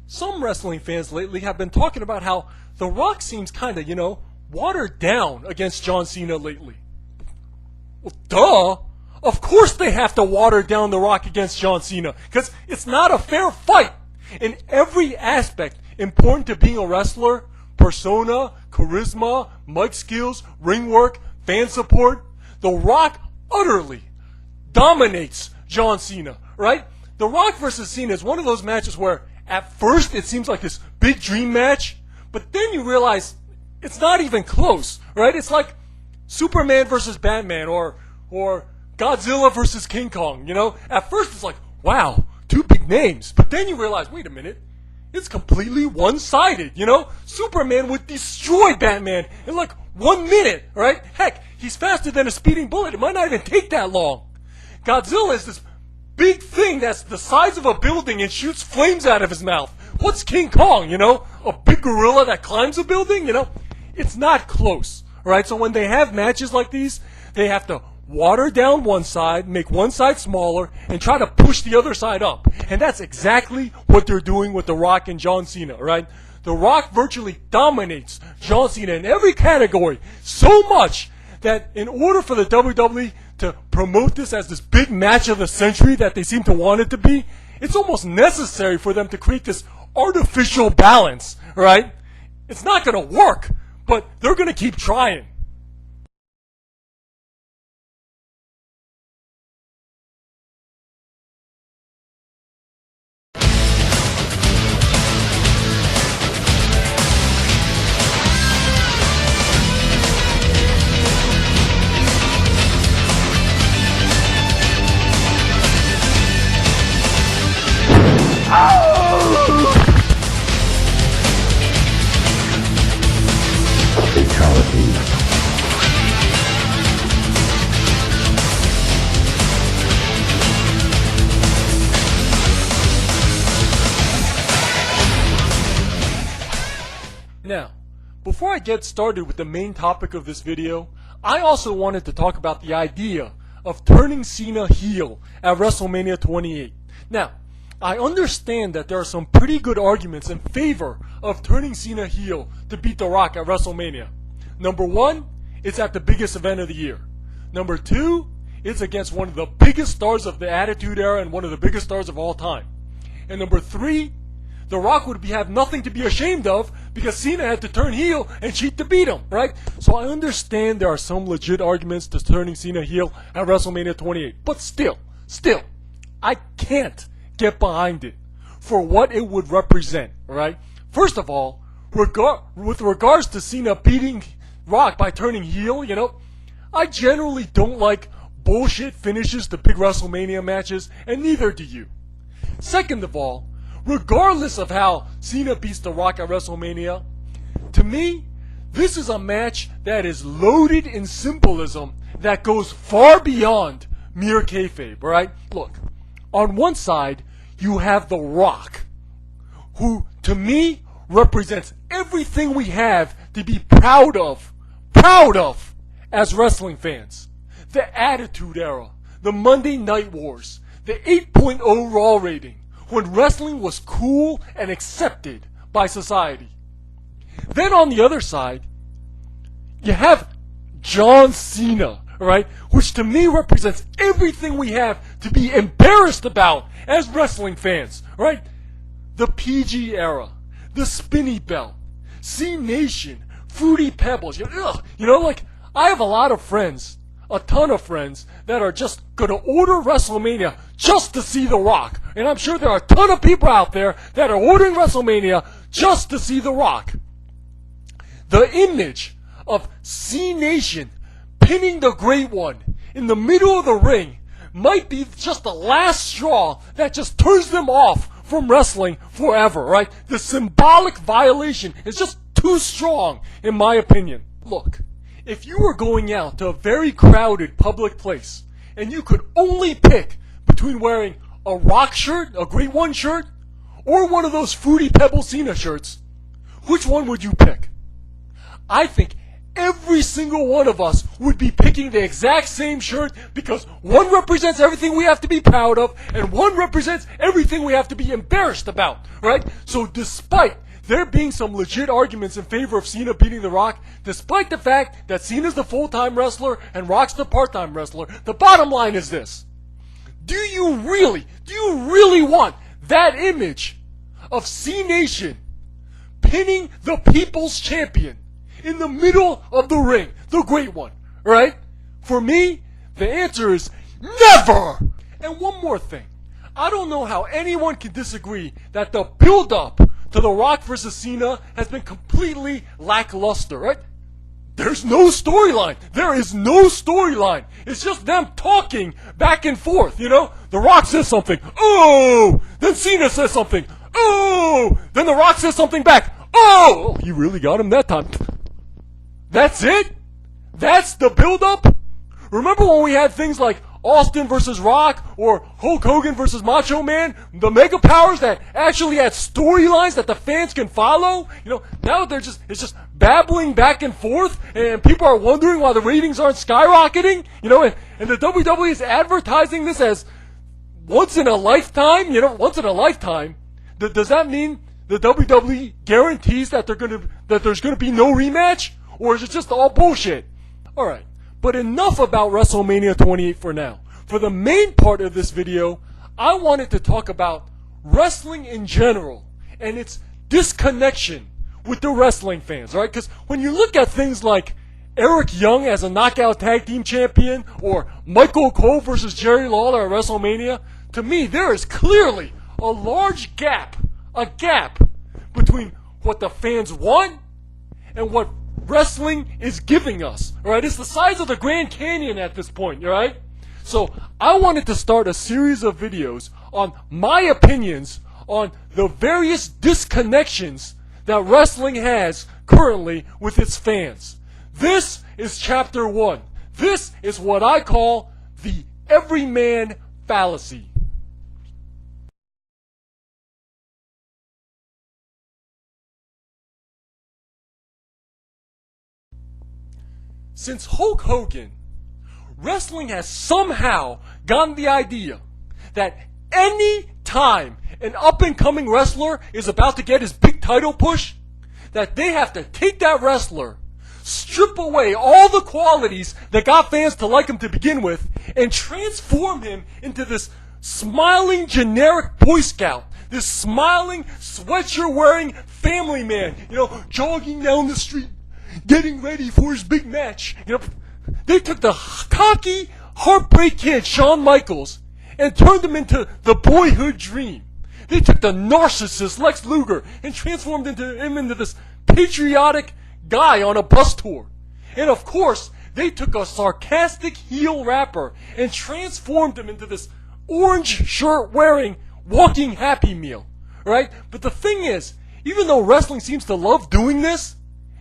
Some wrestling fans lately have been talking about how The Rock seems kinda, watered down against John Cena lately. Well, duh! Of course they have to water down The Rock against John Cena, because it's not a fair fight! In every aspect important to being a wrestler, persona, charisma, mic skills, ring work, fan support, The Rock utterly dominates John Cena, right? The Rock versus Cena is one of those matches where at first it seems like this big dream match, but then you realize it's not even close, right? It's like Superman versus Batman or Godzilla versus King Kong, At first it's like, wow, two big names. But then you realize, wait a minute, it's completely one-sided, Superman would destroy Batman in like 1 minute, right? Heck, he's faster than a speeding bullet. It might not even take that long. Godzilla is this big thing that's the size of a building and shoots flames out of his mouth. What's King Kong, A big gorilla that climbs a building, It's not close, right? So when they have matches like these, they have to water down one side, make one side smaller, and try to push the other side up. And that's exactly what they're doing with The Rock and John Cena, right? The Rock virtually dominates John Cena in every category so much that in order for the WWE to promote this as this big match of the century that they seem to want it to be, it's almost necessary for them to create this artificial balance, right? It's not going to work, but they're going to keep trying. Now, before I get started with the main topic of this video, I also wanted to talk about the idea of turning Cena heel at WrestleMania 28. Now, I understand that there are some pretty good arguments in favor of turning Cena heel to beat The Rock at WrestleMania. Number one, it's at the biggest event of the year. Number two, it's against one of the biggest stars of the Attitude Era and one of the biggest stars of all time. And number three, The Rock would have nothing to be ashamed of because Cena had to turn heel and cheat to beat him, right? So I understand there are some legit arguments to turning Cena heel at WrestleMania 28. But still, I can't get behind it for what it would represent, right? First of all, with regards to Cena beating Rock by turning heel, I generally don't like bullshit finishes to big WrestleMania matches, and neither do you. Second of all, regardless of how Cena beats The Rock at WrestleMania, to me, this is a match that is loaded in symbolism that goes far beyond mere kayfabe, right? Look, on one side, you have The Rock, who, to me, represents everything we have to be proud of as wrestling fans. The Attitude Era, the Monday Night Wars, the 8.0 Raw rating, when wrestling was cool and accepted by society. Then on the other side, you have John Cena, right? Which to me represents everything we have to be embarrassed about as wrestling fans, right? The PG era, the spinny belt, C-Nation, Fruity Pebbles. I have a lot of friends, a ton of friends, that are just going to order WrestleMania just to see The Rock. And I'm sure there are a ton of people out there that are ordering WrestleMania just to see The Rock. The image of C-Nation pinning the Great One in the middle of the ring might be just the last straw that just turns them off from wrestling forever, right? The symbolic violation is just too strong, in my opinion. Look, if you were going out to a very crowded public place and you could only pick between wearing a Rock shirt, a Great One shirt, or one of those Fruity Pebble Cena shirts, which one would you pick? I think every single one of us would be picking the exact same shirt because one represents everything we have to be proud of and one represents everything we have to be embarrassed about, right? So despite there being some legit arguments in favor of Cena beating The Rock, despite the fact that Cena's the full-time wrestler and Rock's the part-time wrestler, the bottom line is this. Do you really want that image of C-Nation pinning the People's Champion in the middle of the ring, the great one, right? For me, the answer is never! And one more thing. I don't know how anyone can disagree that the build-up to The Rock versus Cena has been completely lackluster, right? There's no storyline. There is no storyline. It's just them talking back and forth, you know? The Rock says something. Oh! Then Cena says something. Oh! Then The Rock says something back. Oh! He really got him that time. That's it? That's the build-up? Remember when we had things like Austin versus Rock or Hulk Hogan versus Macho Man? The mega powers that actually had storylines that the fans can follow? You know, now it's just babbling back and forth and people are wondering why the ratings aren't skyrocketing? You know, and the WWE is advertising this as once in a lifetime? You know, once in a lifetime? Does that mean the WWE guarantees that there's gonna be no rematch? Or is it just all bullshit? Alright, but enough about WrestleMania 28 for now. For the main part of this video, I wanted to talk about wrestling in general and its disconnection with the wrestling fans, right? Because when you look at things like Eric Young as a knockout tag team champion or Michael Cole versus Jerry Lawler at WrestleMania, to me there is clearly a large gap between what the fans want and what wrestling is giving us, right? It's the size of the Grand Canyon at this point, right? So I wanted to start a series of videos on my opinions on the various disconnections that wrestling has currently with its fans. This is chapter 1. This is what I call the Everyman Fallacy. Since Hulk Hogan, wrestling has somehow gotten the idea that any time an up-and-coming wrestler is about to get his big title push, that they have to take that wrestler, strip away all the qualities that got fans to like him to begin with, and transform him into this smiling generic Boy Scout, this smiling, sweatshirt-wearing family man, you know, jogging down the street, getting ready for his big match. You know, they took the cocky, heartbreak kid, Shawn Michaels, and turned him into the boyhood dream. They took the narcissist, Lex Luger, and transformed him into this patriotic guy on a bus tour. And of course, they took a sarcastic heel rapper and transformed him into this orange shirt wearing walking Happy Meal. Right? But the thing is, even though wrestling seems to love doing this,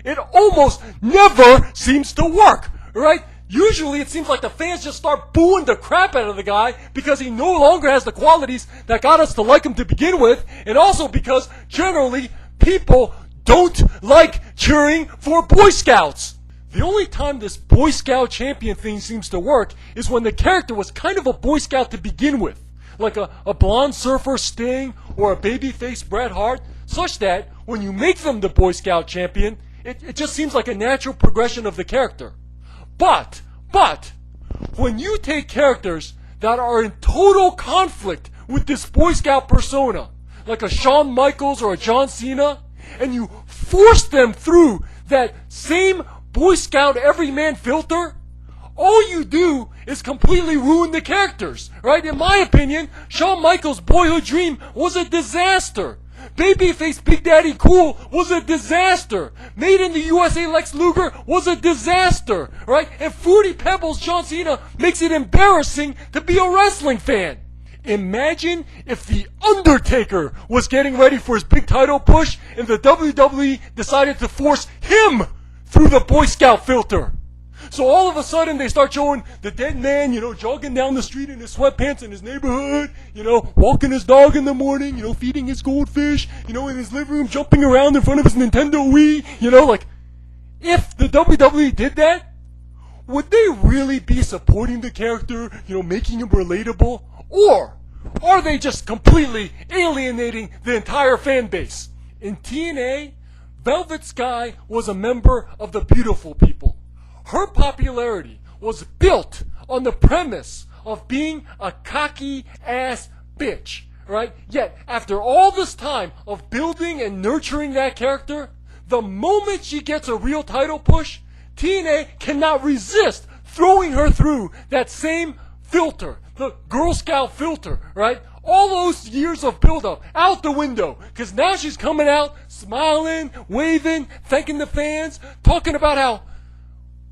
it almost never seems to work, right? Usually it seems like the fans just start booing the crap out of the guy because he no longer has the qualities that got us to like him to begin with, and also because generally people don't like cheering for Boy Scouts. The only time this Boy Scout champion thing seems to work is when the character was kind of a Boy Scout to begin with, like a blonde surfer Sting or a babyface Bret Hart, such that when you make them the Boy Scout champion, it just seems like a natural progression of the character. But, when you take characters that are in total conflict with this Boy Scout persona, like a Shawn Michaels or a John Cena, and you force them through that same Boy Scout everyman filter, all you do is completely ruin the characters, right? In my opinion, Shawn Michaels' boyhood dream was a disaster. Babyface Big Daddy Cool was a disaster. Made in the USA Lex Luger was a disaster, right? And Fruity Pebbles John Cena makes it embarrassing to be a wrestling fan. Imagine if The Undertaker was getting ready for his big title push and the WWE decided to force him through the Boy Scout filter. So all of a sudden they start showing the dead man, jogging down the street in his sweatpants in his neighborhood, walking his dog in the morning, feeding his goldfish, in his living room, jumping around in front of his Nintendo Wii, if the WWE did that, would they really be supporting the character, making him relatable? Or are they just completely alienating the entire fan base? In TNA, Velvet Sky was a member of the beautiful people. Her popularity was built on the premise of being a cocky ass bitch, right? Yet, after all this time of building and nurturing that character, the moment she gets a real title push, TNA cannot resist throwing her through that same filter, the Girl Scout filter, right? All those years of build-up out the window, because now she's coming out smiling, waving, thanking the fans, talking about how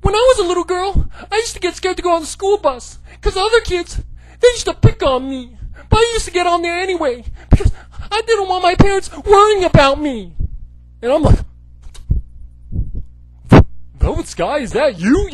when I was a little girl, I used to get scared to go on the school bus because other kids, they used to pick on me. But I used to get on there anyway because I didn't want my parents worrying about me. And I'm like, Velvet Sky, is that you?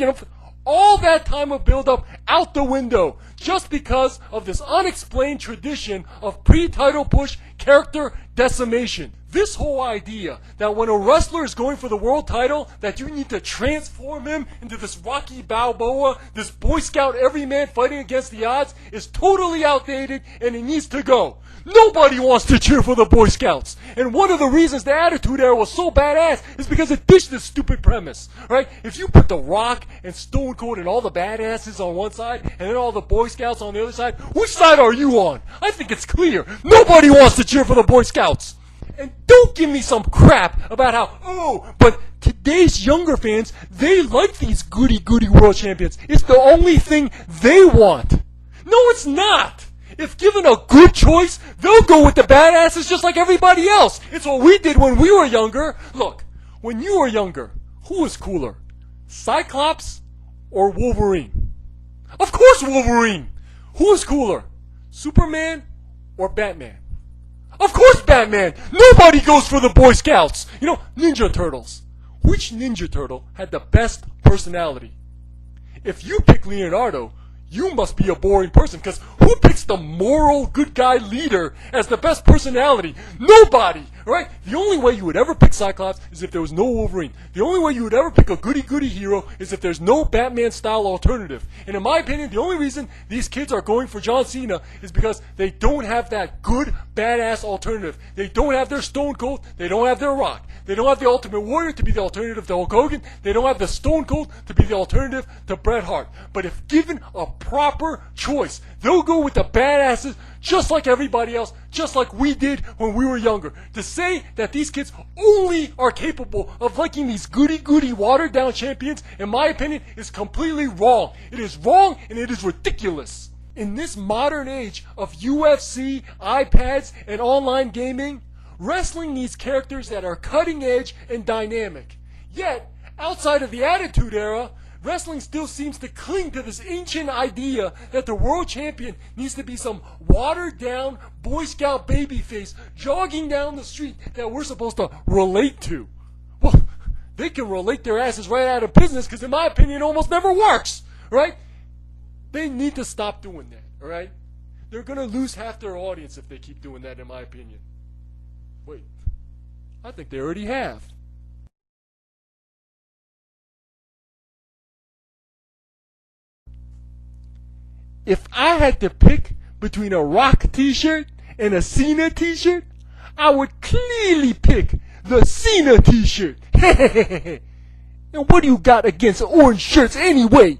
All that time of build-up out the window just because of this unexplained tradition of pre-title push character decimation. This whole idea that when a wrestler is going for the world title, that you need to transform him into this Rocky Balboa, this Boy Scout everyman fighting against the odds, is totally outdated and it needs to go. Nobody wants to cheer for the Boy Scouts. And one of the reasons the Attitude Era was so badass is because it ditched this stupid premise, right? If you put The Rock and Stone Cold and all the badasses on one side and then all the Boy Scouts on the other side, which side are you on? I think it's clear. Nobody wants to cheer for the Boy Scouts. And don't give me some crap about how, but today's younger fans, they like these goody world champions. It's the only thing they want. No, it's not. If given a good choice, they'll go with the badasses just like everybody else. It's what we did when we were younger. Look, when you were younger, who was cooler? Cyclops or Wolverine? Of course Wolverine. Who was cooler? Superman or Batman? Of course Batman. Nobody goes for the Boy Scouts. Ninja Turtles. Which Ninja Turtle had the best personality? If you pick Leonardo, you must be a boring person, because who picks the moral good guy leader as the best personality? Nobody, right? The only way you would ever pick Cyclops is if there was no Wolverine. The only way you would ever pick a goody hero is if there's no Batman-style alternative. And in my opinion, the only reason these kids are going for John Cena is because they don't have that good, badass alternative. They don't have their Stone Cold. They don't have their Rock. They don't have the Ultimate Warrior to be the alternative to Hulk Hogan. They don't have the Stone Cold to be the alternative to Bret Hart. But if given a proper choice, they'll go with the badasses just like everybody else, just like we did when we were younger. To say that these kids only are capable of liking these goody watered down champions, in my opinion, is completely wrong. It is wrong and it is ridiculous. In this modern age of UFC, iPads, and online gaming, wrestling needs characters that are cutting edge and dynamic. Yet, outside of the Attitude Era, wrestling still seems to cling to this ancient idea that the world champion needs to be some watered down Boy Scout babyface jogging down the street that we're supposed to relate to. Well, they can relate their asses right out of business because in my opinion it almost never works, right? They need to stop doing that, alright? They're going to lose half their audience if they keep doing that, in my opinion. Wait, I think they already have. If I had to pick between a Rock t-shirt and a Cena t-shirt, I would clearly pick the Cena t-shirt. And what do you got against orange shirts anyway?